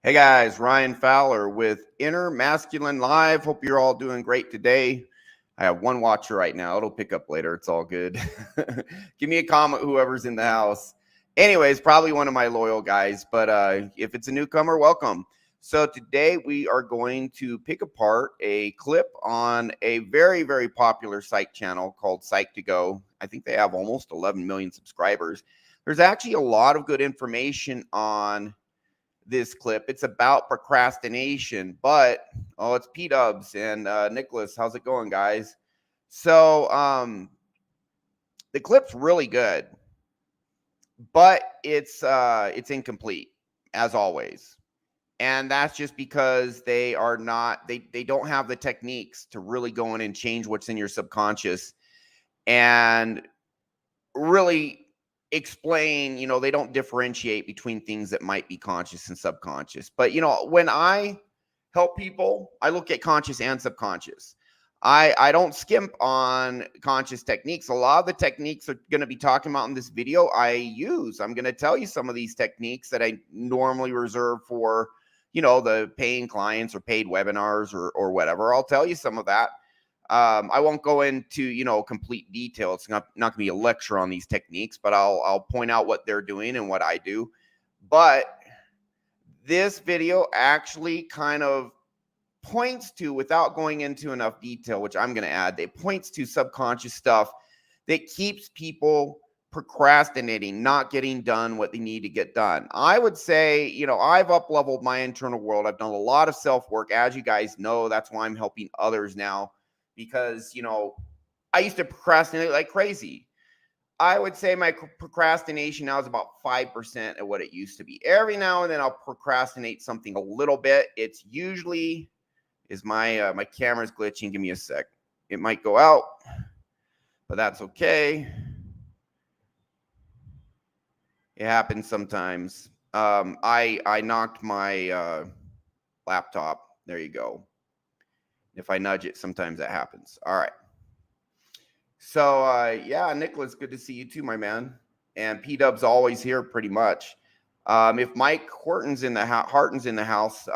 Hey guys, Ryan Fowler with Inner Masculine Live. Hope you're all doing great today. I have one watcher right now. It'll pick up later. It's all good. Give me a comment, whoever's in the house. Anyways, probably one of my loyal guys, but if it's a newcomer, welcome. So today we are going to pick apart a clip on a very, very popular site channel called Psych2Go. I think they have almost 11 million subscribers. There's actually a lot of good information on this clip. It's about procrastination, but it's P-Dubs and Nicholas. How's it going, guys? So the clip's really good, but it's incomplete as always. And that's just because they don't have the techniques to really go in and change what's in your subconscious and really explain, they don't differentiate between things that might be conscious and subconscious. But, when I help people, I look at conscious and subconscious. I don't skimp on conscious techniques. A lot of the techniques are going to be talking about in this video I use. I'm going to tell you some of these techniques that I normally reserve for, the paying clients or paid webinars or whatever. I'll tell you some of that. I won't go into, complete detail. It's not going to be a lecture on these techniques, but I'll point out what they're doing and what I do. But this video actually kind of points to, without going into enough detail, which I'm going to add, it points to subconscious stuff that keeps people procrastinating, not getting done what they need to get done. I would say, I've up-leveled my internal world. I've done a lot of self-work. As you guys know, that's why I'm helping others now. Because, I used to procrastinate like crazy. I would say my procrastination now is about 5% of what it used to be. Every now and then I'll procrastinate something a little bit. It's usually, my camera's glitching. Give me a sec. It might go out, but that's okay. It happens sometimes. I knocked my laptop. There you go. If I nudge it, sometimes that happens. All right. So, yeah, Nicholas, good to see you too, my man. And P-Dub's always here pretty much. If Mike Horton's in the house,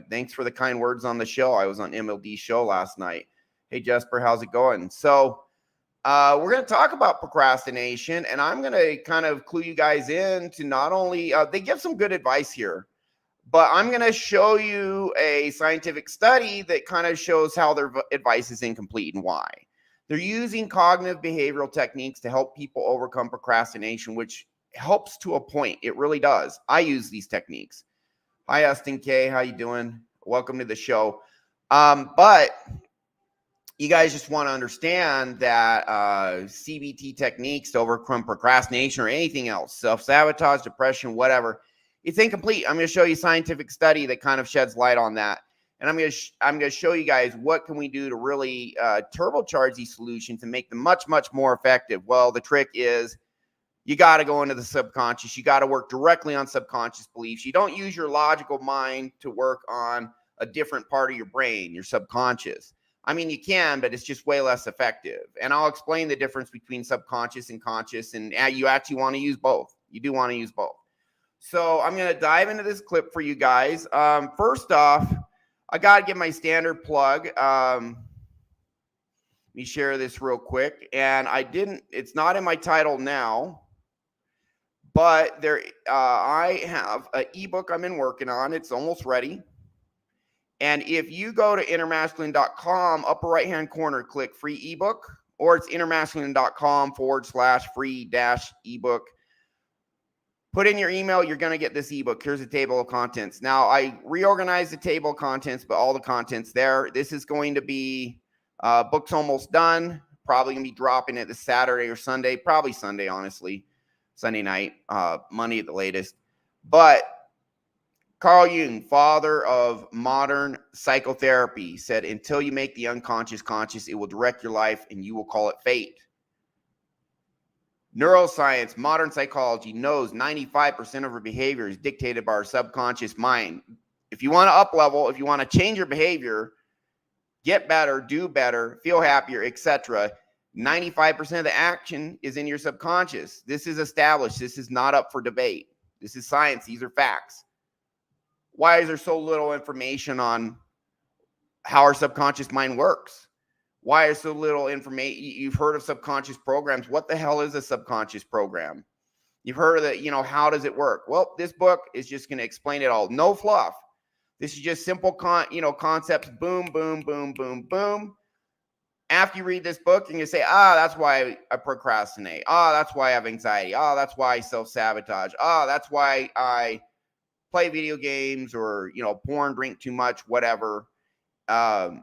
thanks for the kind words on the show. I was on MLD's show last night. Hey, Jesper, how's it going? So we're going to talk about procrastination, and I'm going to kind of clue you guys in to not only they give some good advice here, but I'm going to show you a scientific study that kind of shows how their advice is incomplete and why. They're using cognitive behavioral techniques to help people overcome procrastination, which helps to a point. It really does. I use these techniques. Hi, Austin K. How you doing? Welcome to the show. But you guys just want to understand that CBT techniques to overcome procrastination or anything else, self-sabotage, depression, whatever, it's incomplete. I'm going to show you a scientific study that kind of sheds light on that. And I'm going to show you guys what can we do to really turbocharge these solutions and make them much, much more effective. Well, the trick is you got to go into the subconscious. You got to work directly on subconscious beliefs. You don't use your logical mind to work on a different part of your brain, your subconscious. I mean, you can, but it's just way less effective. And I'll explain the difference between subconscious and conscious. And you actually want to use both. You do want to use both. So I'm going to dive into this clip for you guys. First off, I got to give my standard plug. Let me share this real quick. And it's not in my title now, but I have an ebook I've been working on. It's almost ready. And if you go to innermasculine.com, upper right-hand corner, click free ebook, or it's innermasculine.com/free-ebook. Put in your email, you're going to get this ebook. Here's a table of contents. Now, I reorganized the table of contents, but all the content's there. This is going to be, book's almost done. Probably going to be dropping it this Saturday or Sunday. Probably Sunday, honestly. Sunday night, Monday at the latest. But Carl Jung, father of modern psychotherapy, said, until you make the unconscious conscious, it will direct your life and you will call it fate. Neuroscience, modern psychology knows 95% of our behavior is dictated by our subconscious mind. If you want to up level, if you want to change your behavior, get better, do better, feel happier, etc., 95% of the action is in your subconscious. This is established. This is not up for debate. This is science. These are facts. why is there so little information on how our subconscious mind works? Why is so little information? You've heard of subconscious programs. What the hell is a subconscious program? You've heard of that, how does it work? Well, this book is just going to explain it all. No fluff. This is just simple concepts. Boom, boom, boom, boom, boom. After you read this book, and you say, that's why I procrastinate. That's why I have anxiety. That's why I self-sabotage. That's why I play video games or, porn, drink too much, whatever. 5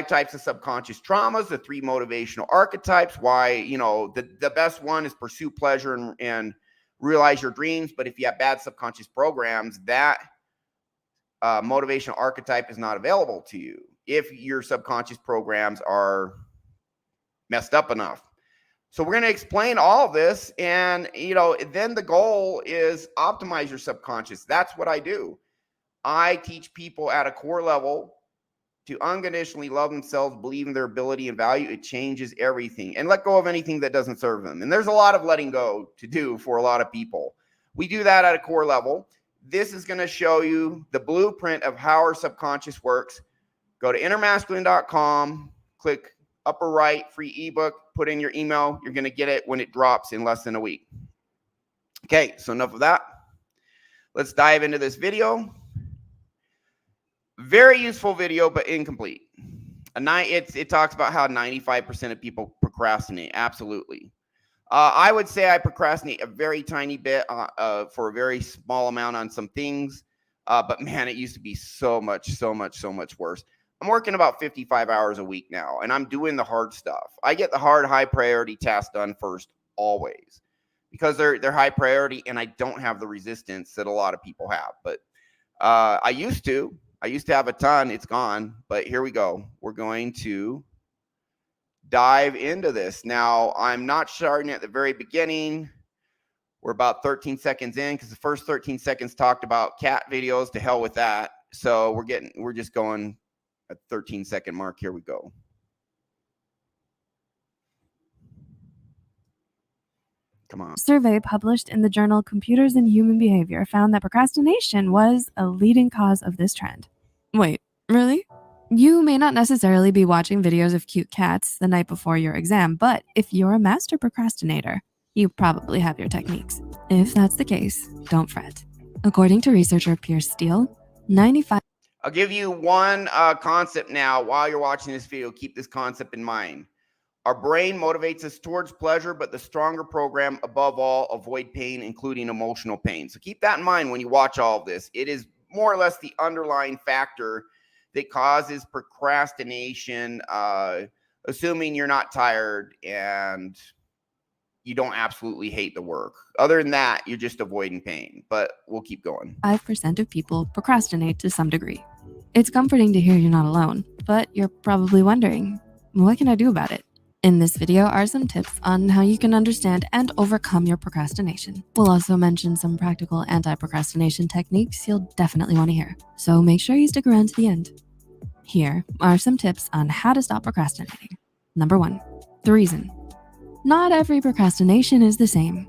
types of subconscious traumas, the 3 motivational archetypes, why, the best one is pursue pleasure and realize your dreams. But if you have bad subconscious programs, that motivational archetype is not available to you if your subconscious programs are messed up enough. So we're going to explain all of this. And, then the goal is optimize your subconscious. That's what I do. I teach people at a core level to unconditionally love themselves, believe in their ability and value. It changes everything, and let go of anything that doesn't serve them. And there's a lot of letting go to do for a lot of people. We do that at a core level. This is going to show you the blueprint of how our subconscious works. Go to innermasculine.com, click upper right, free ebook, put in your email. You're going to get it when it drops in less than a week. Okay, so enough of that. Let's dive into this video. Very useful video, but incomplete. It talks about how 95% of people procrastinate. Absolutely. I would say I procrastinate a very tiny bit for a very small amount on some things. But man, it used to be so much worse. I'm working about 55 hours a week now, and I'm doing the hard stuff. I get the hard, high priority tasks done first, always, because they're high priority, and I don't have the resistance that a lot of people have. But I used to have a ton. It's gone. But here we go. We're going to dive into this. Now, I'm not starting at the very beginning. We're about 13 seconds in because the first 13 seconds talked about cat videos. To hell with that. So we're just going at 13-second mark. Here we go. Come on. Survey published in the journal Computers and Human Behavior found that procrastination was a leading cause of this trend. Wait, really? You may not necessarily be watching videos of cute cats the night before your exam, but if you're a master procrastinator, you probably have your techniques. If that's the case, don't fret. According to researcher Pierce Steele, 95... I'll give you one concept now while you're watching this video. Keep this concept in mind. Our brain motivates us towards pleasure, but the stronger program, above all, avoid pain, including emotional pain. So keep that in mind when you watch all of this. It is more or less the underlying factor that causes procrastination, assuming you're not tired and you don't absolutely hate the work. Other than that, you're just avoiding pain. But we'll keep going. 5% of people procrastinate to some degree. It's comforting to hear you're not alone, but you're probably wondering, what can I do about it? In this video are some tips on how you can understand and overcome your procrastination. We'll also mention some practical anti-procrastination techniques you'll definitely want to hear, so make sure you stick around to the end. Here are some tips on how to stop procrastinating. Number 1, the reason. Not every procrastination is the same.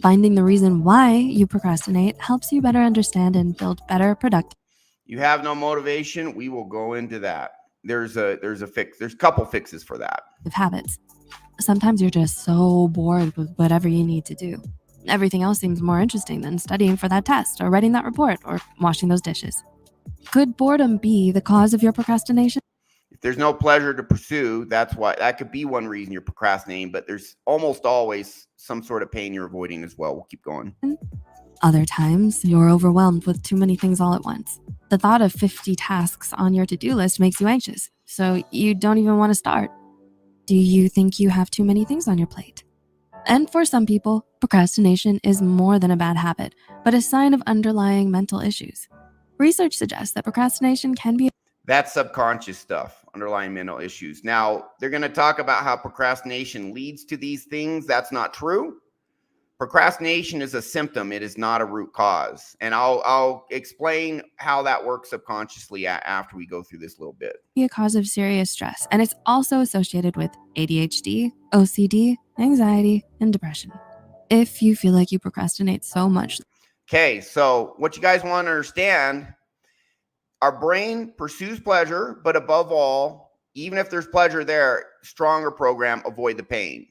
Finding the reason why you procrastinate helps you better understand and build better productive. You have no motivation, we will go into that. There's a fix. There's a couple fixes for that. Habits. Sometimes you're just so bored with whatever you need to do. Everything else seems more interesting than studying for that test or writing that report or washing those dishes. Could boredom be the cause of your procrastination? If there's no pleasure to pursue, that could be one reason you're procrastinating, but there's almost always some sort of pain you're avoiding as well. We'll keep going. Other times, you're overwhelmed with too many things all at once. The thought of 50 tasks on your to-do list makes you anxious, so you don't even want to start. Do you think you have too many things on your plate? And for some people, procrastination is more than a bad habit, but a sign of underlying mental issues. Research suggests that procrastination can be... That's subconscious stuff, underlying mental issues. Now, they're going to talk about how procrastination leads to these things. That's not true. Procrastination is a symptom. It is not a root cause. And I'll explain how that works subconsciously after we go through this little bit. A cause of serious stress, and it's also associated with ADHD, OCD, anxiety, and depression. If you feel like you procrastinate so much... Okay, so what you guys want to understand, our brain pursues pleasure, but above all, even if there's pleasure there, stronger program, avoid the pain.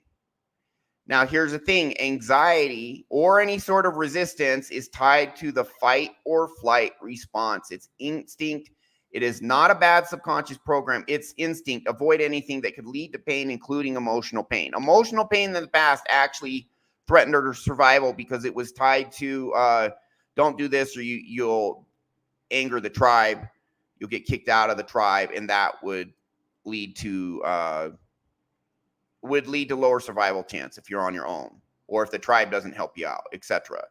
Now, here's the thing, anxiety or any sort of resistance is tied to the fight or flight response. It's instinct. It is not a bad subconscious program. It's instinct. Avoid anything that could lead to pain, including emotional pain. Emotional pain in the past actually threatened our survival because it was tied to don't do this or you'll anger the tribe. You'll get kicked out of the tribe, and that would lead to lower survival chance if you're on your own or if the tribe doesn't help you out, etc.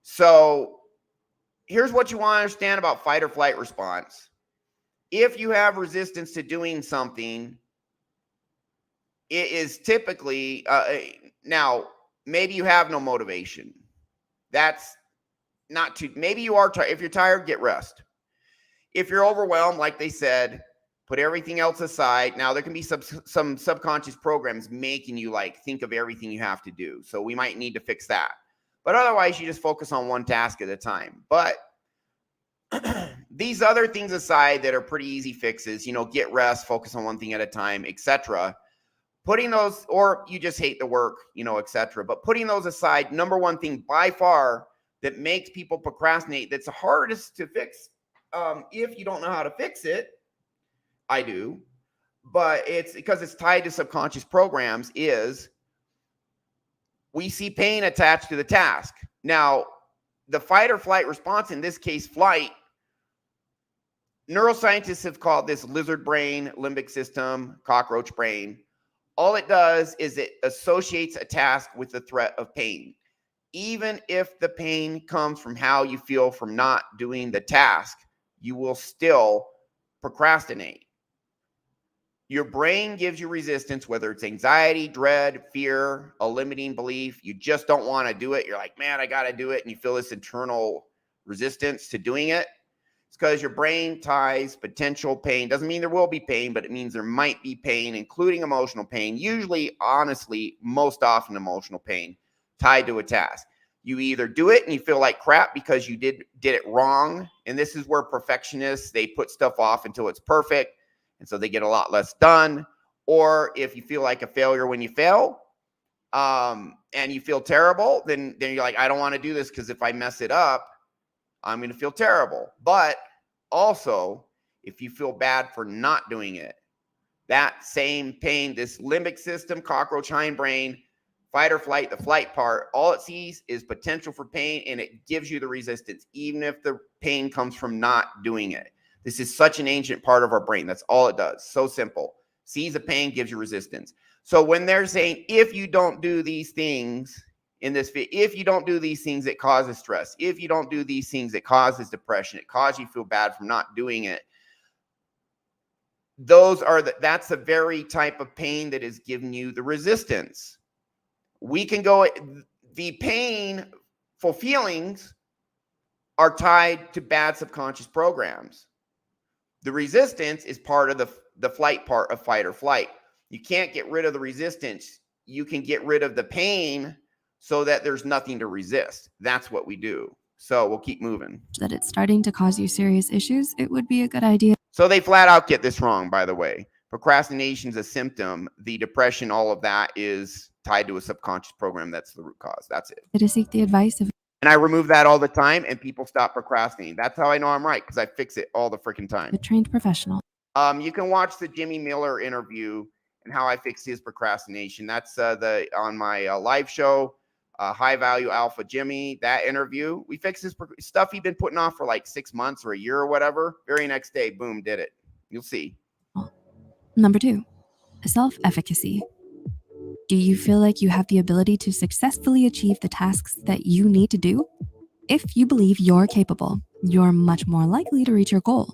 So here's what you want to understand about fight or flight response. If you have resistance to doing something, it is typically now maybe you have no motivation. That's not too, maybe you are tired. If you're tired, get rest. If you're overwhelmed, like they said, put everything else aside. Now, there can be some subconscious programs making you like think of everything you have to do. So we might need to fix that. But otherwise, you just focus on one task at a time. But these other things aside that are pretty easy fixes, get rest, focus on one thing at a time, etc. Putting those, or you just hate the work, etc. But putting those aside, number one thing by far that makes people procrastinate, that's the hardest to fix if you don't know how to fix it, I do, but it's because it's tied to subconscious programs, is we see pain attached to the task. Now, the fight or flight response, in this case, flight, neuroscientists have called this lizard brain, limbic system, cockroach brain. All it does is it associates a task with the threat of pain. Even if the pain comes from how you feel from not doing the task, you will still procrastinate. Your brain gives you resistance, whether it's anxiety, dread, fear, a limiting belief. You just don't want to do it. You're like, man, I got to do it. And you feel this internal resistance to doing it. It's because your brain ties potential pain. Doesn't mean there will be pain, but it means there might be pain, including emotional pain. Usually, honestly, most often emotional pain tied to a task. You either do it and you feel like crap because you did it wrong. And this is where perfectionists, they put stuff off until it's perfect. And so they get a lot less done. Or if you feel like a failure when you fail and you feel terrible, then you're like, I don't want to do this because if I mess it up, I'm going to feel terrible. But also, if you feel bad for not doing it, that same pain, this limbic system, cockroach hindbrain, fight or flight, the flight part, all it sees is potential for pain, and it gives you the resistance, even if the pain comes from not doing it. This is such an ancient part of our brain. That's all it does. So simple. Sees a pain, gives you resistance. So when they're saying, if you don't do these things in this, if you don't do these things, it causes stress. If you don't do these things, it causes depression. It causes you to feel bad from not doing it. That's the very type of pain that is giving you the resistance. We can go, the painful feelings are tied to bad subconscious programs. The resistance is part of the flight part of fight or flight. You can't get rid of the resistance. You can get rid of the pain so that there's nothing to resist. That's what we do. So we'll keep moving. That it's starting to cause you serious issues, it would be a good idea. So they flat out get this wrong, by the way. Procrastination is a symptom. The depression, all of that is tied to a subconscious program. That's the root cause. That's it. To seek the advice of and I remove that all the time, and people stop procrastinating. That's how I know I'm right, because I fix it all the freaking time. a trained professional. You can watch the Jimmy Miller interview and how I fixed his procrastination. That's on my live show, High Value Alpha Jimmy. That interview, we fixed his stuff he'd been putting off for like 6 months or a year or whatever. Very next day, boom, did it. You'll see. Number 2, self-efficacy. Do you feel like you have the ability to successfully achieve the tasks that you need to do? If you believe you're capable, you're much more likely to reach your goal.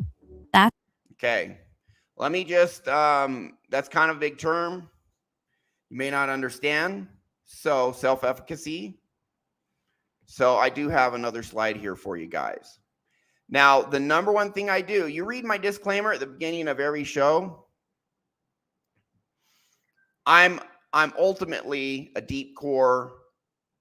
Okay. Let me just, that's kind of a big term. You may not understand. So self-efficacy. So I do have another slide here for you guys. Now, the number one thing I do, you read my disclaimer at the beginning of every show. I'm ultimately a deep core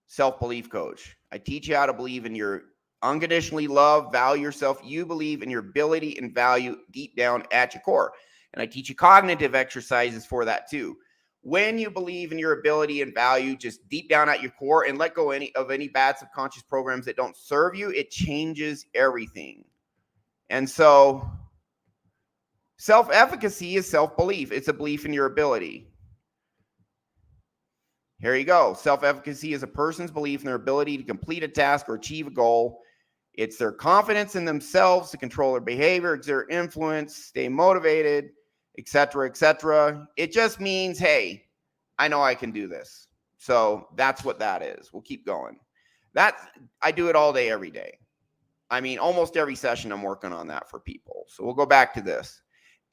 self-belief coach. I teach you how to believe in your unconditionally love, value yourself. You believe in your ability and value deep down at your core. And I teach you cognitive exercises for that too. When you believe in your ability and value just deep down at your core and let go of any bad subconscious programs that don't serve you, it changes everything. And so self-efficacy is self-belief. It's a belief in your ability. Here you go. Self-efficacy is a person's belief in their ability to complete a task or achieve a goal. It's their confidence in themselves to control their behavior, exert influence, stay motivated, etc., etc. It just means, hey, I know I can do this. So that's what that is. We'll keep going. I do it all day, every day. I mean, almost every session I'm working on that for people. So we'll go back to this.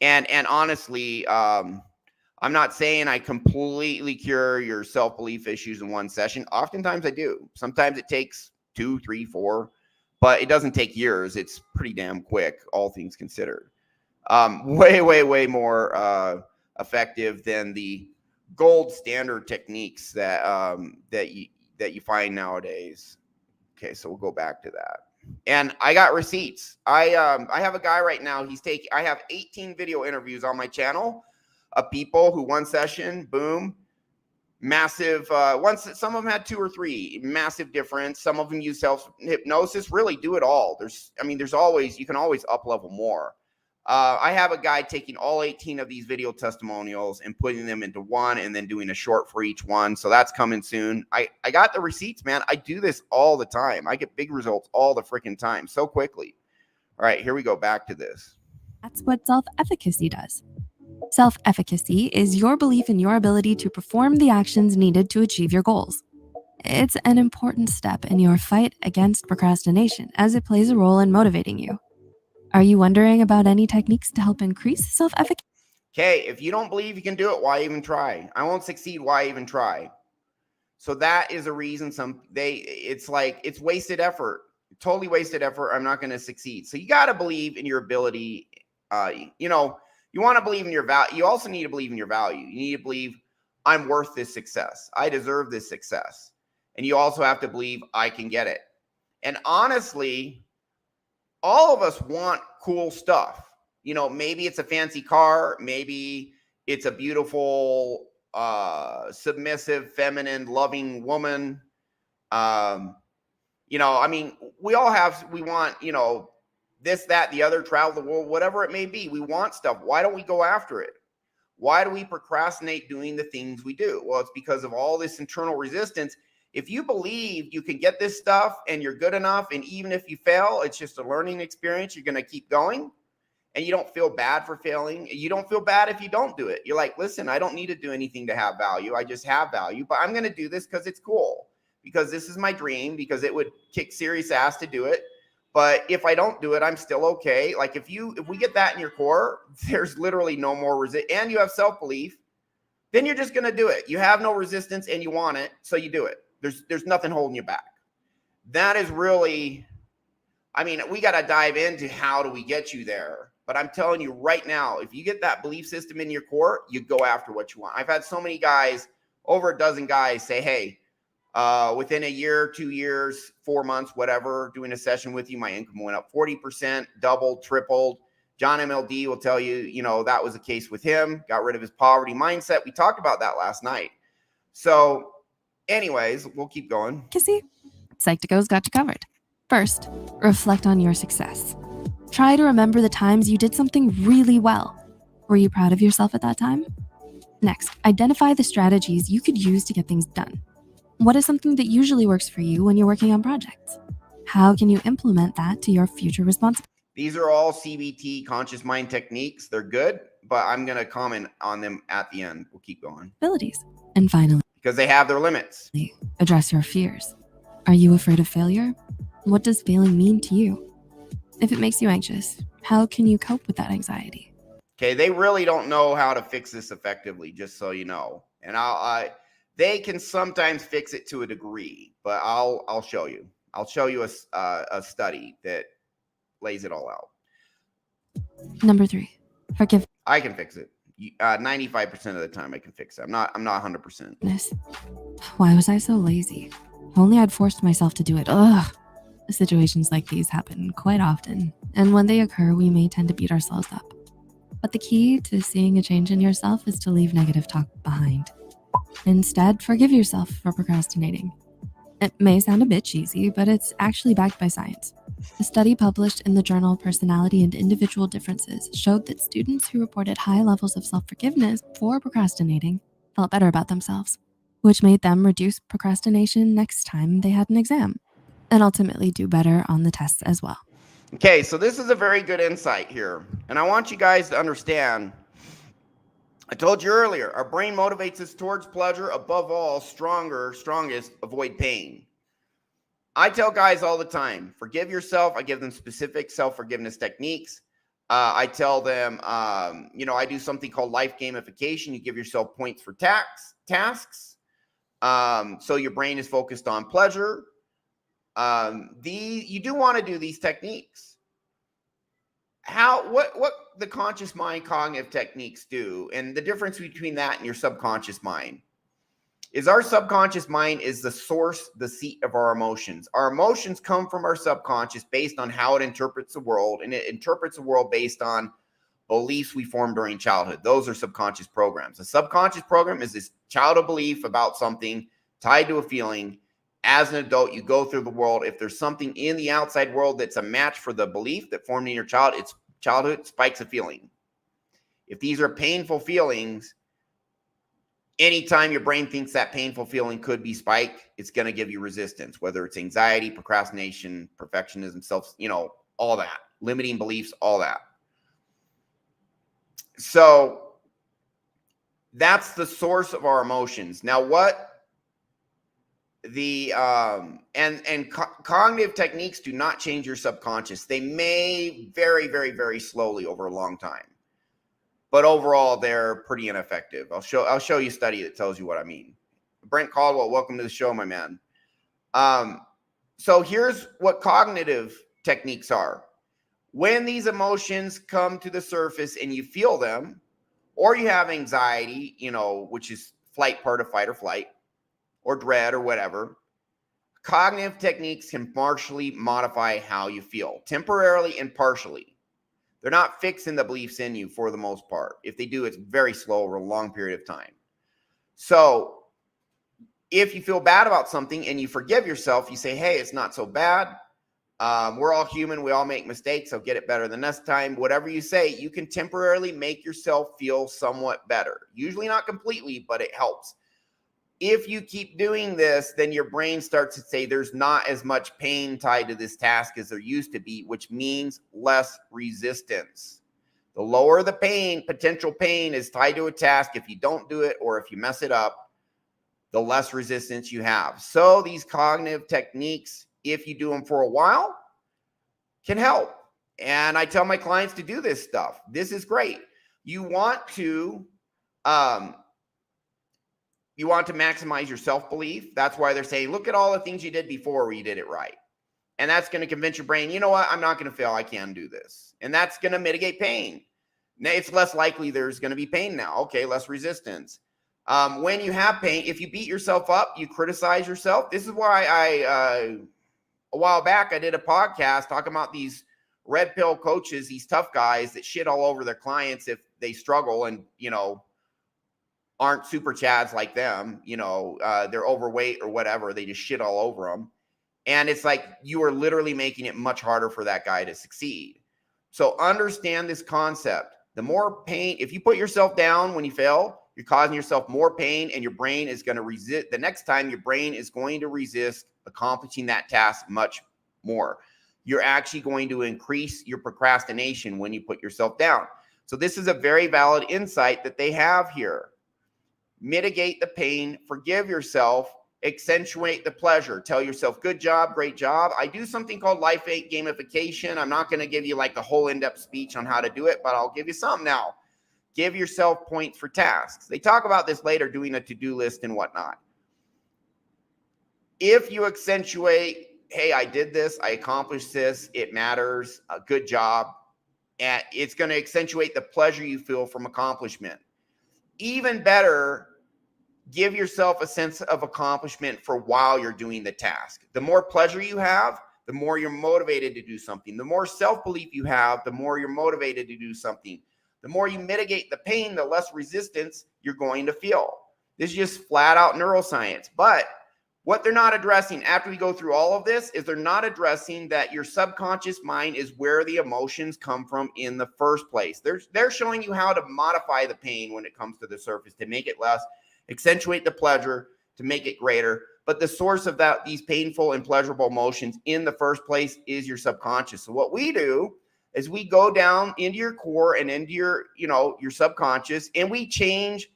And honestly, I'm not saying I completely cure your self-belief issues in one session. Oftentimes I do. Sometimes it takes 2, 3, 4, but it doesn't take years. It's pretty damn quick, all things considered. Way more effective than the gold standard techniques that you find nowadays. Okay, so we'll go back to that. And I got receipts. I have a guy right now. I have 18 video interviews on my channel of people who one session, boom, massive. Some of them had 2 or 3, massive difference. Some of them use self-hypnosis. Really do it all. You can always up level more. I have a guy taking all 18 of these video testimonials and putting them into one and then doing a short for each one. So that's coming soon. I got the receipts, man. I do this all the time. I get big results all the freaking time so quickly. All right, here we go back to this. That's what self-efficacy does. Self-efficacy is your belief in your ability to perform the actions needed to achieve your goals. It's an important step in your fight against procrastination as it plays a role in motivating you. Are you wondering about any techniques to help increase self-efficacy? Okay, if you don't believe you can do it, why even try? I won't succeed, why even try? So that is a reason it's like it's wasted effort. Totally wasted effort. I'm not going to succeed. So you got to believe in your ability. You want to believe in your value. You also need to believe in your value. You need to believe I'm worth this success. I deserve this success. And you also have to believe I can get it. And honestly, all of us want cool stuff. Maybe it's a fancy car. Maybe it's a beautiful, submissive, feminine, loving woman. I mean, we want, this, that, the other, travel the world, whatever it may be. We want stuff. Why don't we go after it? Why do we procrastinate doing the things we do? Well, it's because of all this internal resistance. If you believe you can get this stuff and you're good enough, and even if you fail, it's just a learning experience, you're going to keep going, and you don't feel bad for failing. You don't feel bad if you don't do it. You're like, listen, I don't need to do anything to have value. I just have value, but I'm going to do this because it's cool, because this is my dream, because it would kick serious ass to do it. But if I don't do it, I'm still okay. Like if we get that in your core, there's literally no more resistance, and you have self-belief, then you're just going to do it. You have no resistance and you want it, so you do it. There's nothing holding you back. That is really, I mean, we got to dive into how do we get you there. But I'm telling you right now, if you get that belief system in your core, you go after what you want. I've had so many guys, over a dozen guys say, hey, within a year, 2 years, 4 months, whatever, doing a session with you, my income went up 40%, doubled, tripled. John MLD will tell you, that was the case with him. Got rid of his poverty mindset. We talked about that last night. So anyways, we'll keep going. Kissy, Psych2Go's got you covered. First, reflect on your success. Try to remember the times you did something really well. Were you proud of yourself at that time? Next, identify the strategies you could use to get things done. What is something that usually works for you when you're working on projects? How can you implement that to your future responsibilities? These are all CBT, conscious mind techniques. They're good, but I'm going to comment on them at the end. We'll keep going. And finally, because they have their limits. Address your fears. Are you afraid of failure? What does failing mean to you? If it makes you anxious, how can you cope with that anxiety? Okay, they really don't know how to fix this effectively, just so you know. And they can sometimes fix it to a degree, but I'll show you. I'll show you a study that lays it all out. Number 3, forgive. I can fix it. 95% of the time I can fix it. I'm not 100%. Why was I so lazy? only I'd forced myself to do it. Ugh. Situations like these happen quite often, and when they occur, we may tend to beat ourselves up. But the key to seeing a change in yourself is to leave negative talk behind. Instead, forgive yourself for procrastinating. It may sound a bit cheesy, but it's actually backed by science. A study published in the journal Personality and Individual Differences showed that students who reported high levels of self-forgiveness for procrastinating felt better about themselves, which made them reduce procrastination next time they had an exam, and ultimately do better on the tests as well. Okay, so this is a very good insight here. And I want you guys to understand, I told you earlier, our brain motivates us towards pleasure. Above all, strongest, avoid pain. I tell guys all the time, forgive yourself. I give them specific self-forgiveness techniques. I tell them, I do something called life gamification. You give yourself points for tasks. So your brain is focused on pleasure. You do want to do these techniques. What the conscious mind cognitive techniques do, and the difference between that and your subconscious mind, is our subconscious mind is the source, the seat of our emotions. Our emotions come from our subconscious based on how it interprets the world, and it interprets the world based on beliefs we formed during childhood. Those are subconscious programs. A subconscious program is this childhood belief about something tied to a feeling. As an adult, you go through the world. If there's something in the outside world that's a match for the belief that formed in your childhood, spikes a feeling. If these are painful feelings, anytime your brain thinks that painful feeling could be spiked, it's going to give you resistance, whether it's anxiety, procrastination, perfectionism, all that, limiting beliefs, all that. So that's the source of our emotions. Now, what the cognitive techniques do not change your subconscious. They may very, very, very slowly over a long time, but overall they're pretty ineffective. I'll show you a study that tells you what I mean. Brent Caldwell, welcome to the show, my man. So here's what cognitive techniques are. When these emotions come to the surface and you feel them, or you have anxiety, which is flight, part of fight or flight, or dread or whatever, cognitive techniques can partially modify how you feel, temporarily and partially. They're not fixing the beliefs in you for the most part. If they do, it's very slow over a long period of time. So if you feel bad about something and you forgive yourself, you say, hey, it's not so bad. We're all human. We all make mistakes. I'll get it better the next time. Whatever you say, you can temporarily make yourself feel somewhat better. Usually not completely, but it helps. If you keep doing this, then your brain starts to say there's not as much pain tied to this task as there used to be, which means less resistance. The lower the pain, potential pain is tied to a task, if you don't do it or if you mess it up, the less resistance you have. So these cognitive techniques, if you do them for a while, can help. And I tell my clients to do this stuff. This is great. You want to maximize your self-belief. That's why they're saying, look at all the things you did before where you did it right. And that's going to convince your brain, you know what? I'm not going to fail. I can do this. And that's going to mitigate pain. Now, it's less likely there's going to be pain now. Okay, less resistance. When you have pain, if you beat yourself up, you criticize yourself. This is why a while back, I did a podcast talking about these red pill coaches, these tough guys that shit all over their clients if they struggle and, aren't super chads like them, they're overweight or whatever. They just shit all over them. And it's like, you are literally making it much harder for that guy to succeed. So understand this concept. The more pain, if you put yourself down when you fail, you're causing yourself more pain, and your brain is going to resist. The next time, your brain is going to resist accomplishing that task much more. You're actually going to increase your procrastination when you put yourself down. So this is a very valid insight that they have here. Mitigate the pain, forgive yourself, accentuate the pleasure. Tell yourself, good job, great job. I do something called life gamification. I'm not going to give you like the whole in-depth speech on how to do it, but I'll give you some now. Give yourself points for tasks. They talk about this later, doing a to-do list and whatnot. If you accentuate, hey, I did this, I accomplished this, it matters, a good job, and it's going to accentuate the pleasure you feel from accomplishment. Even better, give yourself a sense of accomplishment for while you're doing the task. The more pleasure you have, the more you're motivated to do something. The more self-belief you have, the more you're motivated to do something. The more you mitigate the pain, the less resistance you're going to feel. This is just flat out neuroscience. But what they're not addressing after we go through all of this is they're not addressing that your subconscious mind is where the emotions come from in the first place. They're showing you how to modify the pain when it comes to the surface to make it less, accentuate the pleasure to make it greater. But the source of these painful and pleasurable emotions in the first place is your subconscious. So what we do is we go down into your core and into your subconscious, and we change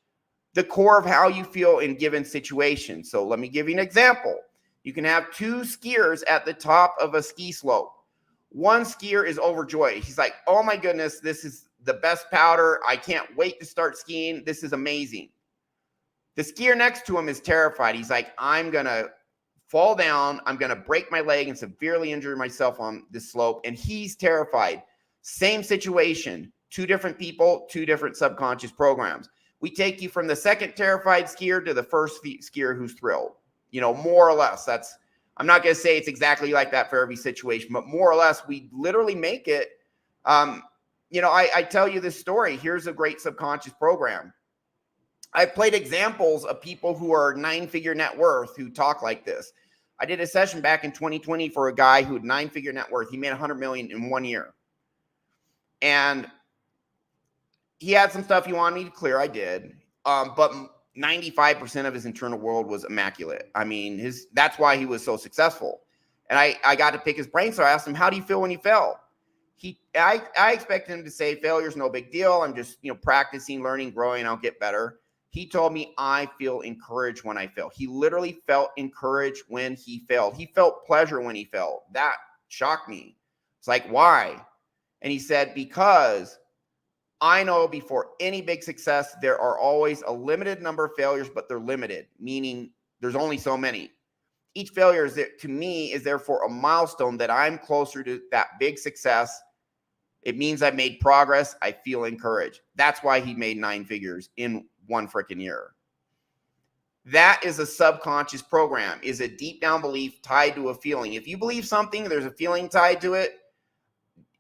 the core of how you feel in given situations. So let me give you an example. You can have two skiers at the top of a ski slope. One skier is overjoyed. He's like, oh my goodness, this is the best powder. I can't wait to start skiing. This is amazing. The skier next to him is terrified. He's like, I'm going to fall down. I'm going to break my leg and severely injure myself on this slope. And he's terrified. Same situation, two different people, two different subconscious programs. We take you from the second terrified skier to the first skier who's thrilled, more or less. I'm not going to say it's exactly like that for every situation, but more or less, we literally make it. I tell you this story. Here's a great subconscious program. I've played examples of people who are 9-figure net worth who talk like this. I did a session back in 2020 for a guy who had 9-figure net worth. He made $100 million in 1 year. And he had some stuff he wanted me to clear. I did. But 95% of his internal world was immaculate. I mean, that's why he was so successful. And I got to pick his brain. So I asked him, how do you feel when you fail? I expected him to say, failure's no big deal. I'm just, practicing, learning, growing. I'll get better. He told me, I feel encouraged when I fail. He literally felt encouraged when he failed. He felt pleasure when he failed. That shocked me. It's like, why? And he said, because I know before any big success, there are always a limited number of failures, but they're limited, meaning there's only so many. Each failure to me is therefore a milestone that I'm closer to that big success. It means I've made progress. I feel encouraged. That's why he made 9 figures in 1 freaking year. That is a subconscious program, is a deep down belief tied to a feeling. If you believe something, there's a feeling tied to it,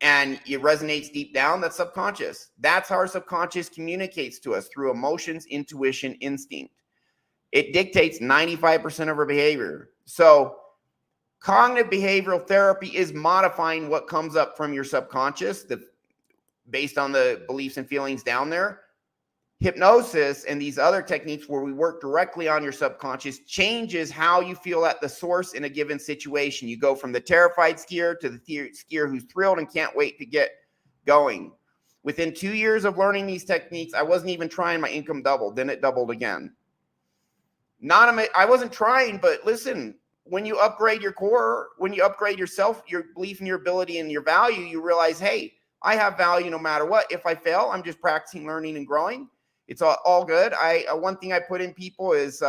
and it resonates deep down, that's subconscious. That's how our subconscious communicates to us through emotions, intuition, instinct. It dictates 95% of our behavior. So cognitive behavioral therapy is modifying what comes up from your subconscious based on the beliefs and feelings down there. Hypnosis and these other techniques where we work directly on your subconscious changes how you feel at the source in a given situation. You go from the terrified skier to the skier who's thrilled and can't wait to get going. Within 2 years of learning these techniques, I wasn't even trying, my income doubled. Then it doubled again. I wasn't trying, but listen, when you upgrade your core, when you upgrade yourself, your belief in your ability and your value, you realize, hey, I have value no matter what. If I fail, I'm just practicing, learning, and growing. It's all good. One thing I put in people is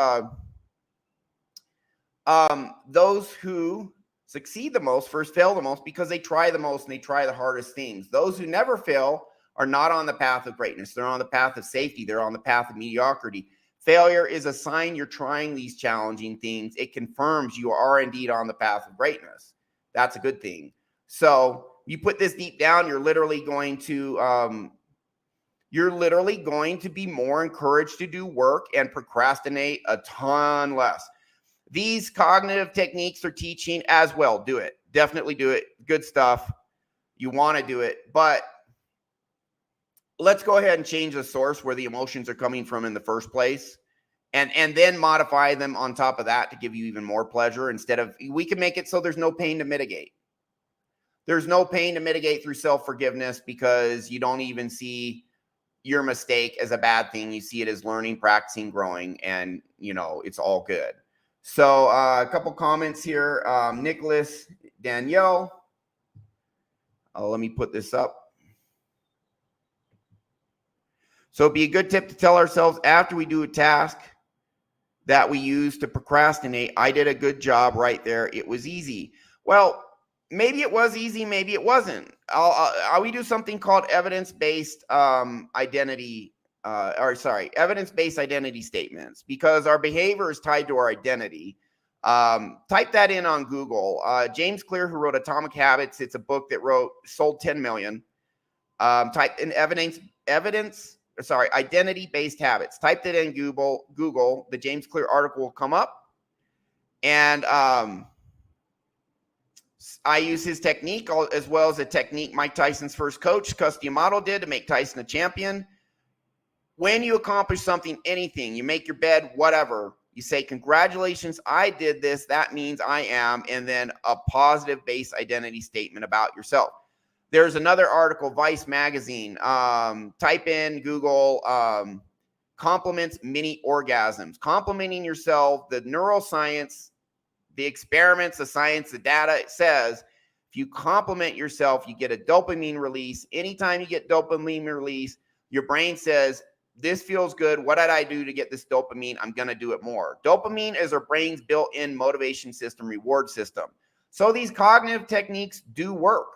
those who succeed the most first fail the most because they try the most and they try the hardest things. Those who never fail are not on the path of greatness. They're on the path of safety. They're on the path of mediocrity. Failure is a sign you're trying these challenging things. It confirms you are indeed on the path of greatness. That's a good thing. So you put this deep down, you're literally going to be more encouraged to do work and procrastinate a ton less. These cognitive techniques are teaching as well. Do it. Definitely do it. Good stuff. You want to do it. But let's go ahead and change the source where the emotions are coming from in the first place. And then modify them on top of that to give you even more pleasure. We can make it so there's no pain to mitigate. There's no pain to mitigate through self-forgiveness because you don't even see your mistake as a bad thing. You see it as learning, practicing, growing, and it's all good. So a couple comments here. Nicholas, Danielle. Let me put this up. So it'd be a good tip to tell ourselves after we do a task that we use to procrastinate, I did a good job right there. It was easy. Well, maybe it was easy. Maybe it wasn't. We do something called evidence-based identity evidence-based identity statements, because our behavior is tied to our identity. Type that in on Google. James Clear, who wrote Atomic Habits, it's a book that sold 10 million. Type in identity-based habits. Type that in Google. The James Clear article will come up. And I use his technique as well as a technique Mike Tyson's first coach, Custody Model, did to make Tyson a champion. When you accomplish something, anything, you make your bed, whatever, you say, congratulations, I did this. That means I am. And then a positive base identity statement about yourself. There's another article, Vice Magazine. Type in Google compliments, mini orgasms. Complimenting yourself, the neuroscience, the experiments, the science, the data, it says if you compliment yourself, you get a dopamine release. Anytime you get dopamine release, your brain says, this feels good. What did I do to get this dopamine? I'm going to do it more. Dopamine is our brain's built-in motivation system, reward system. So these cognitive techniques do work.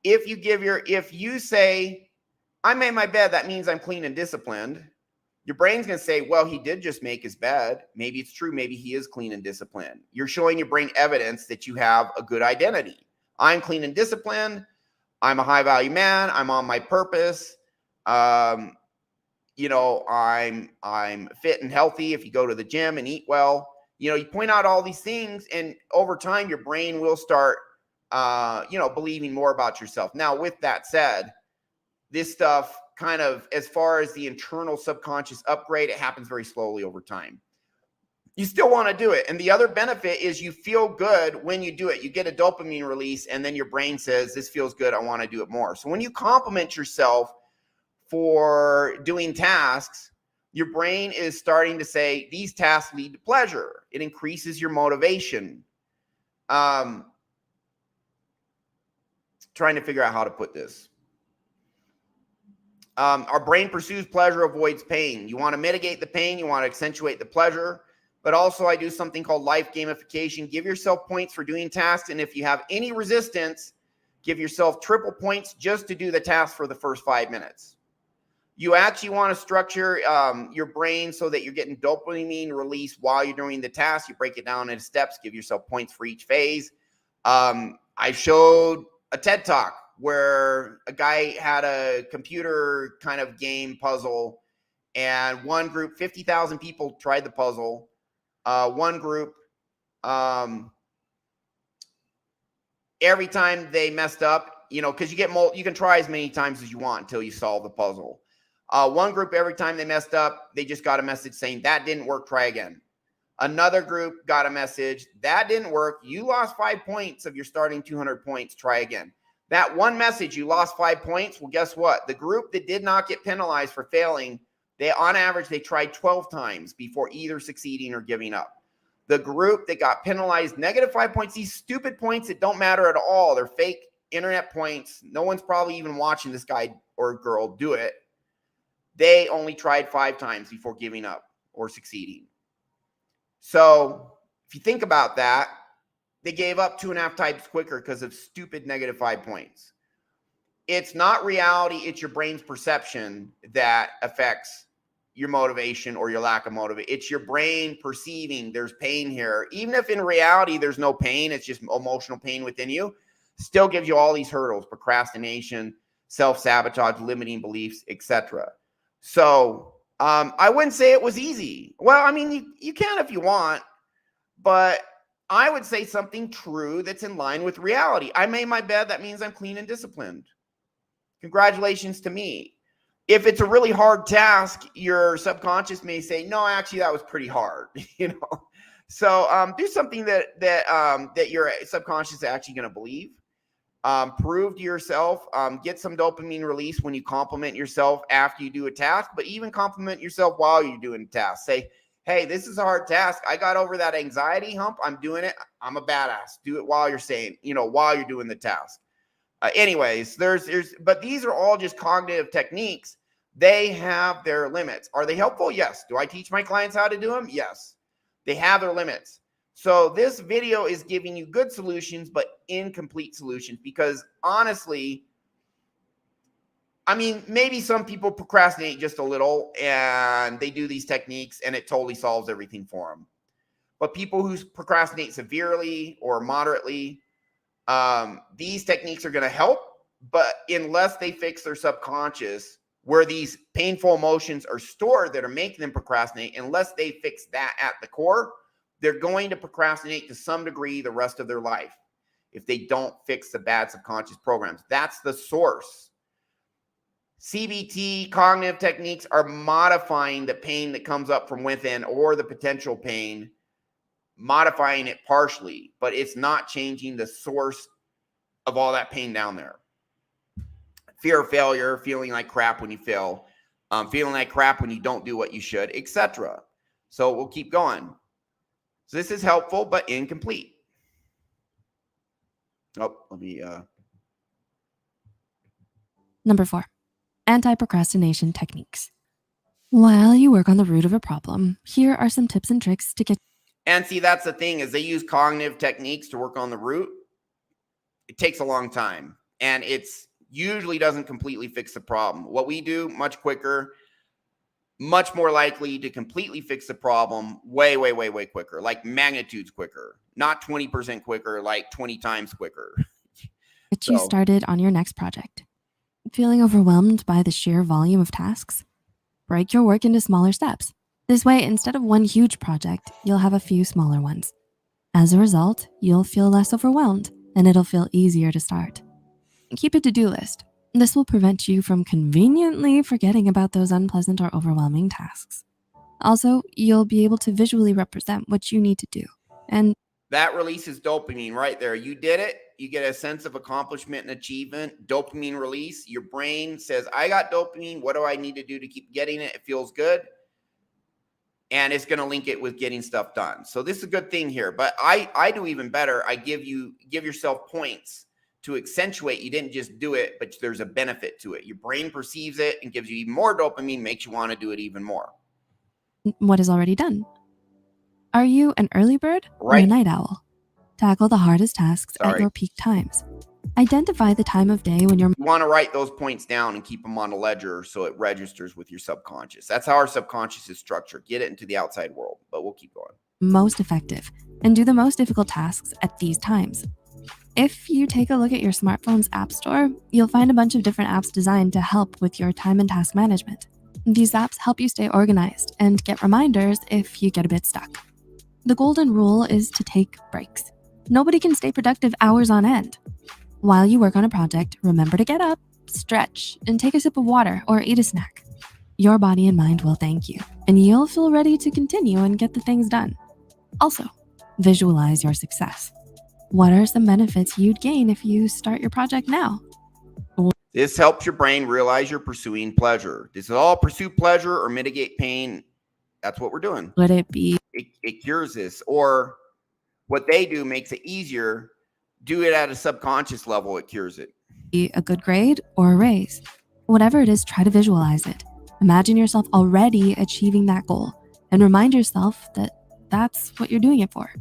If you say, I made my bed, that means I'm clean and disciplined. Your brain's going to say, well, he did just make his bed. Maybe it's true. Maybe he is clean and disciplined. You're showing your brain evidence that you have a good identity. I'm clean and disciplined. I'm a high value man. I'm on my purpose. I'm fit and healthy. If you go to the gym and eat well, you point out all these things, and over time, your brain will start, believing more about yourself. Now, with that said, this stuff kind of, as far as the internal subconscious upgrade, it happens very slowly over time. You still want to do it. And the other benefit is you feel good when you do it. You get a dopamine release, and then your brain says, this feels good. I want to do it more. So when you compliment yourself for doing tasks, your brain is starting to say, these tasks lead to pleasure. It increases your motivation. Trying to figure out how to put this. Our brain pursues pleasure, avoids pain. You want to mitigate the pain. You want to accentuate the pleasure. But also I do something called life gamification. Give yourself points for doing tasks. And if you have any resistance, give yourself triple points just to do the task for the first 5 minutes. You actually want to structure your brain so that you're getting dopamine release while you're doing the task. You break it down into steps, give yourself points for each phase. I showed a TED Talk where a guy had a computer kind of game puzzle, and one group, 50,000 people tried the puzzle. One group, every time they messed up, because you can try as many times as you want until you solve the puzzle. One group, every time they messed up, they just got a message saying, that didn't work, try again. Another group got a message, that didn't work, you lost 5 points of your starting 200 points, try again. That one message, you lost 5 points. Well, guess what? The group that did not get penalized for failing, on average, they tried 12 times before either succeeding or giving up. The group that got penalized, -5 points, these stupid points that don't matter at all, they're fake internet points. No one's probably even watching this guy or girl do it. They only tried 5 times before giving up or succeeding. So if you think about that, they gave up 2.5 times quicker because of stupid -5 points. It's not reality. It's your brain's perception that affects your motivation or your lack of motivation. It's your brain perceiving there's pain here. Even if in reality there's no pain, it's just emotional pain within you, still gives you all these hurdles: procrastination, self-sabotage, limiting beliefs, etc. So I wouldn't say it was easy. Well, I mean, you can if you want, but I would say something true that's in line with reality. I made my bed. That means I'm clean and disciplined. Congratulations to me. If it's a really hard task, your subconscious may say, no, actually, that was pretty hard. So do something that your subconscious is actually going to believe. Prove to yourself, get some dopamine release when you compliment yourself after you do a task, but even compliment yourself while you're doing a task. Say, hey, this is a hard task. I got over that anxiety hump. I'm doing it. I'm a badass. Do it while while you're doing the task. Anyways, but these are all just cognitive techniques. They have their limits. Are they helpful? Yes. Do I teach my clients how to do them? Yes. They have their limits. So this video is giving you good solutions, but incomplete solutions, because honestly, I mean, maybe some people procrastinate just a little and they do these techniques and it totally solves everything for them. But people who procrastinate severely or moderately, these techniques are going to help. But unless they fix their subconscious, where these painful emotions are stored that are making them procrastinate, unless they fix that at the core, they're going to procrastinate to some degree the rest of their life if they don't fix the bad subconscious programs. That's the source. CBT, cognitive techniques, are modifying the pain that comes up from within or the potential pain, modifying it partially, but it's not changing the source of all that pain down there. Fear of failure, feeling like crap when you fail, feeling like crap when you don't do what you should, etc. So we'll keep going. So this is helpful, but incomplete. Oh, let me... Number 4, anti-procrastination techniques. While you work on the root of a problem, here are some tips and tricks to get. And see, that's the thing, is they use cognitive techniques to work on the root. It takes a long time, and it's usually doesn't completely fix the problem. What we do, much quicker, much more likely to completely fix the problem, way, way, way, way quicker, like magnitudes quicker, not 20% quicker, like 20 times quicker. Get you started on your next project. Feeling overwhelmed by the sheer volume of tasks? Break your work into smaller steps. This way, instead of one huge project, you'll have a few smaller ones. As a result, you'll feel less overwhelmed and it'll feel easier to start. Keep a to-do list. This will prevent you from conveniently forgetting about those unpleasant or overwhelming tasks. Also, you'll be able to visually represent what you need to do. And that releases dopamine right there. You did it. You get a sense of accomplishment and achievement. Dopamine release. Your brain says, I got dopamine. What do I need to do to keep getting it? It feels good. And it's going to link it with getting stuff done. So this is a good thing here. But I do even better. I give yourself points to accentuate. You didn't just do it, but there's a benefit to it. Your brain perceives it and gives you even more dopamine, makes you want to do it even more. What is already done? Are you an early bird or a night owl? Tackle the hardest tasks at your peak times. Identify the time of day when you want to write those points down and keep them on a ledger so it registers with your subconscious. That's how our subconscious is structured. Get it into the outside world, but we'll keep going. Most effective and do the most difficult tasks at these times. If you take a look at your smartphone's app store, you'll find a bunch of different apps designed to help with your time and task management. These apps help you stay organized and get reminders if you get a bit stuck. The golden rule is to take breaks. Nobody can stay productive hours on end. While you work on a project, remember to get up, stretch, and take a sip of water or eat a snack. Your body and mind will thank you, and you'll feel ready to continue and get the things done. Also, visualize your success. What are some benefits you'd gain if you start your project now? This helps your brain realize you're pursuing pleasure. This is all pursue pleasure or mitigate pain. That's what we're doing. Would it be? It cures this. Or what they do makes it easier. Do it at a subconscious level. It cures it. A good grade or a raise. Whatever it is, try to visualize it. Imagine yourself already achieving that goal and remind yourself that that's what you're doing it for.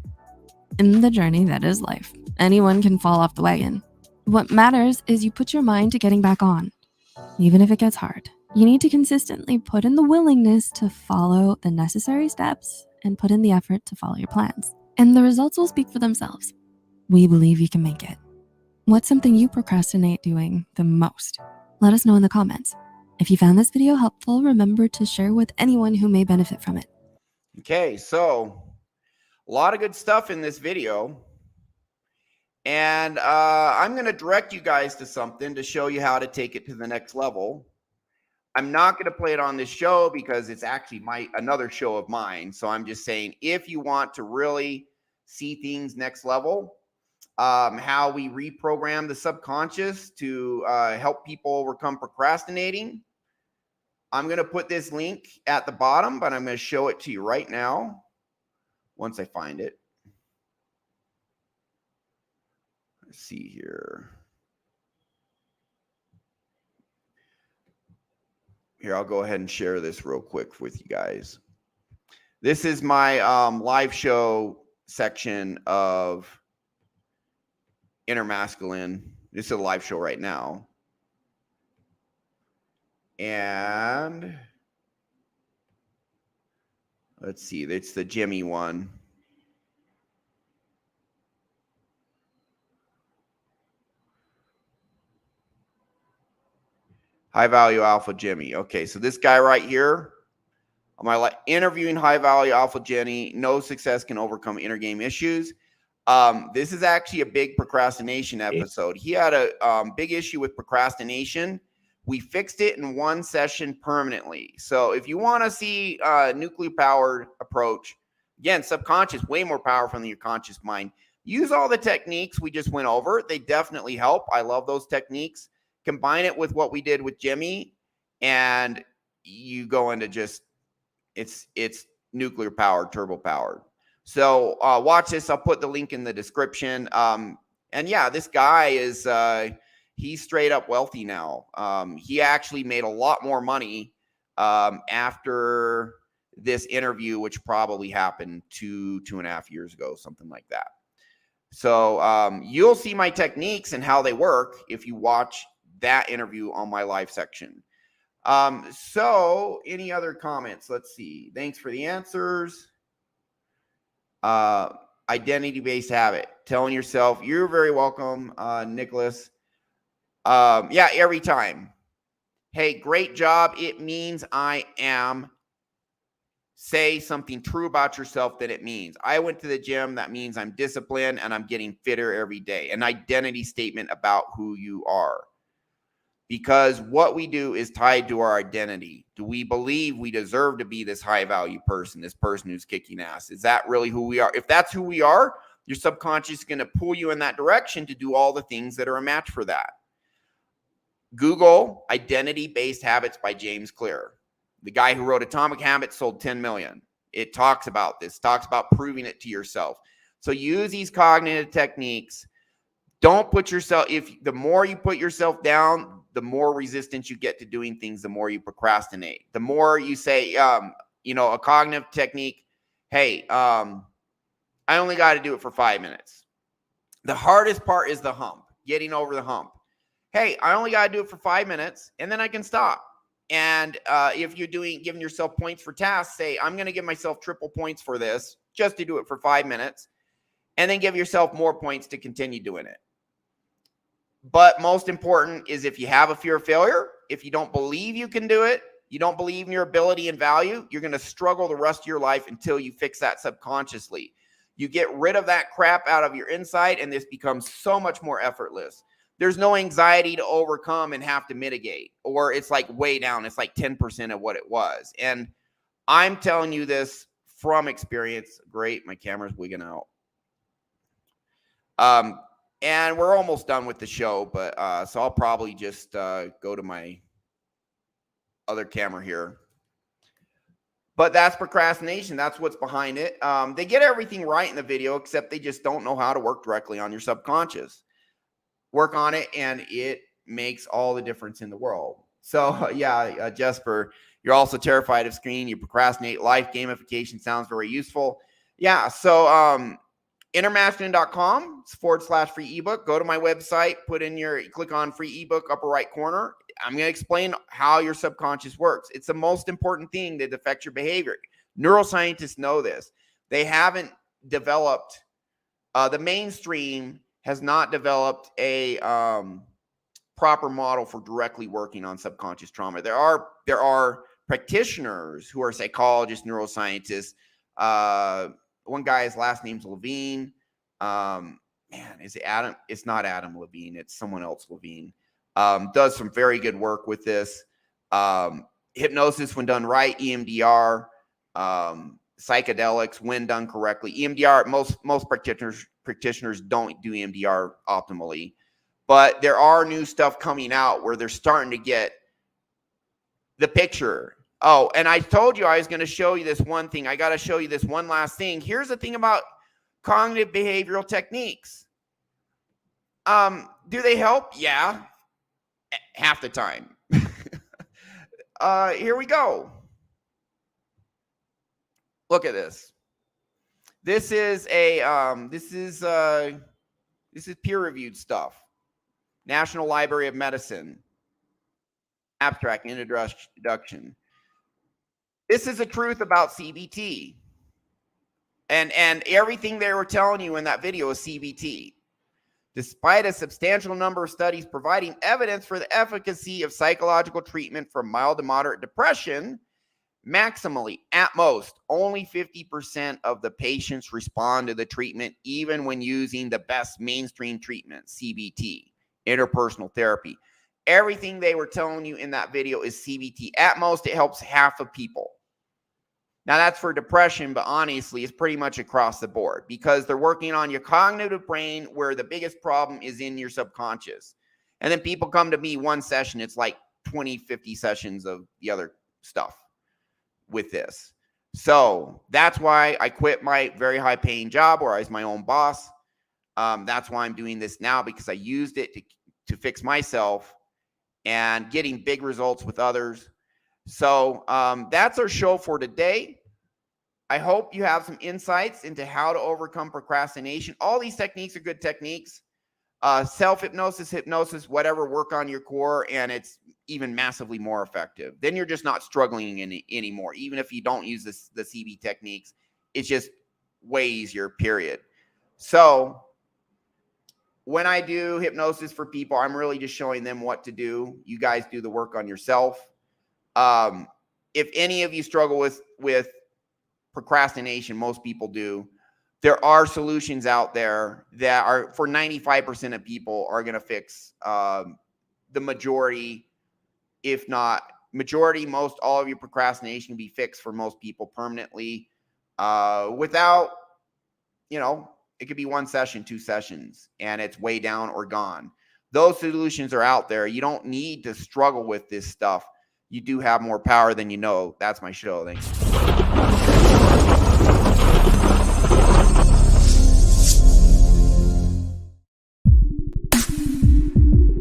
In the journey that is life, anyone can fall off the wagon. What matters is you put your mind to getting back on. Even if it gets hard, you need to consistently put in the willingness to follow the necessary steps and put in the effort to follow your plans. And the results will speak for themselves. We believe you can make it. What's something you procrastinate doing the most? Let us know in the comments. If you found this video helpful, remember to share with anyone who may benefit from it. Okay, so a lot of good stuff in this video. And I'm going to direct you guys to something to show you how to take it to the next level. I'm not going to play it on this show because it's actually another show of mine. So I'm just saying, if you want to really see things next level, how we reprogram the subconscious to help people overcome procrastinating, I'm going to put this link at the bottom, but I'm going to show it to you right now once I find it. Let's see here. Here, I'll go ahead and share this real quick with you guys. This is my live show section of Inner Masculine. This is a live show right now. And let's see, it's the Jimmy one. High value alpha Jimmy. Okay, so this guy right here, on my interviewing high value alpha Jenny, no success can overcome inner game issues. This is actually a big procrastination episode. He had a big issue with procrastination. We fixed it in one session permanently. So if you want to see a nuclear powered approach, again, subconscious, way more powerful than your conscious mind. Use all the techniques we just went over. They definitely help. I love those techniques. Combine it with what we did with Jimmy, and you go into just, it's nuclear powered, turbo powered. So watch this. I'll put the link in the description. And yeah, this guy is he's straight up wealthy now. He actually made a lot more money after this interview, which probably happened 2.5 years ago, something like that. So you'll see my techniques and how they work if you watch that interview on my live section. So any other comments? Let's see. Thanks for the answers. Identity-based habit. Telling yourself, you're very welcome, Nicholas. Yeah, every time. Hey, great job. It means I am. Say something true about yourself that it means. I went to the gym. That means I'm disciplined and I'm getting fitter every day. An identity statement about who you are. Because what we do is tied to our identity. Do we believe we deserve to be this high value person, this person who's kicking ass? Is that really who we are? If that's who we are, your subconscious is going to pull you in that direction to do all the things that are a match for that. Google Identity-Based Habits by James Clear. The guy who wrote Atomic Habits sold 10 million. It talks about this, talks about proving it to yourself. So use these cognitive techniques. Don't put yourself, the more you put yourself down, the more resistance you get to doing things, the more you procrastinate. The more you say, a cognitive technique, hey, I only got to do it for 5 minutes. The hardest part is the hump, getting over the hump. Hey, I only got to do it for 5 minutes and then I can stop. And if you're giving yourself points for tasks, say, I'm going to give myself triple points for this just to do it for 5 minutes, and then give yourself more points to continue doing it. But most important is if you have a fear of failure, if you don't believe you can do it, you don't believe in your ability and value, you're going to struggle the rest of your life until you fix that subconsciously. You get rid of that crap out of your inside, and this becomes so much more effortless. There's no anxiety to overcome and have to mitigate, or it's like way down. It's like 10% of what it was. And I'm telling you this from experience. Great. My camera's wigging out. And we're almost done with the show, but so I'll probably just go to my other camera here. But that's procrastination. That's what's behind it. They get everything right in the video, except they just don't know how to work directly on your subconscious. Work on it, and it makes all the difference in the world. So, yeah, Jesper, you're also terrified of screen. You procrastinate. Life gamification sounds very useful. Yeah, so innermasculine.com/free ebook. Go to my website, click on free ebook, upper right corner. I'm going to explain how your subconscious works. It's the most important thing that affects your behavior. Neuroscientists know this. They haven't developed, the mainstream has not developed a proper model for directly working on subconscious trauma. There are practitioners who are psychologists, neuroscientists. One guy's last name's Levine. Is it Adam? It's not Adam Levine. It's someone else Levine. Does some very good work with this. Hypnosis, when done right, EMDR, psychedelics, when done correctly. EMDR, most practitioners don't do EMDR optimally. But there are new stuff coming out where they're starting to get the picture. Oh, and I told you I was going to show you this one thing. I got to show you this one last thing. Here's the thing about cognitive behavioral techniques. Do they help? Yeah. Half the time. Here we go. Look at this. This is peer-reviewed stuff. National Library of Medicine. Abstract introduction. This is the truth about CBT. And everything they were telling you in that video is CBT. Despite a substantial number of studies providing evidence for the efficacy of psychological treatment for mild to moderate depression, maximally, at most, only 50% of the patients respond to the treatment, even when using the best mainstream treatment, CBT, interpersonal therapy. Everything they were telling you in that video is CBT. At most, it helps half of people. Now, that's for depression, but honestly, it's pretty much across the board because they're working on your cognitive brain where the biggest problem is in your subconscious. And then people come to me one session, it's like 20, 50 sessions of the other stuff with this. So that's why I quit my very high paying job where I was my own boss. That's why I'm doing this now, because I used it to fix myself and getting big results with others. So that's our show for today. I hope you have some insights into how to overcome procrastination. All these techniques are good techniques. Self-hypnosis, hypnosis, whatever, work on your core, and it's even massively more effective. Then you're just not struggling anymore. Even if you don't use the CB techniques, it's just way easier, period. So when I do hypnosis for people, I'm really just showing them what to do. You guys do the work on yourself. If any of you struggle with procrastination, most people do. There are solutions out there that are for 95% of people are going to fix the majority, if not majority, most all of your procrastination can be fixed for most people permanently without, it could be 1 session, 2 sessions, and it's way down or gone. Those solutions are out there. You don't need to struggle with this stuff. You do have more power than you know. That's my show. Thanks.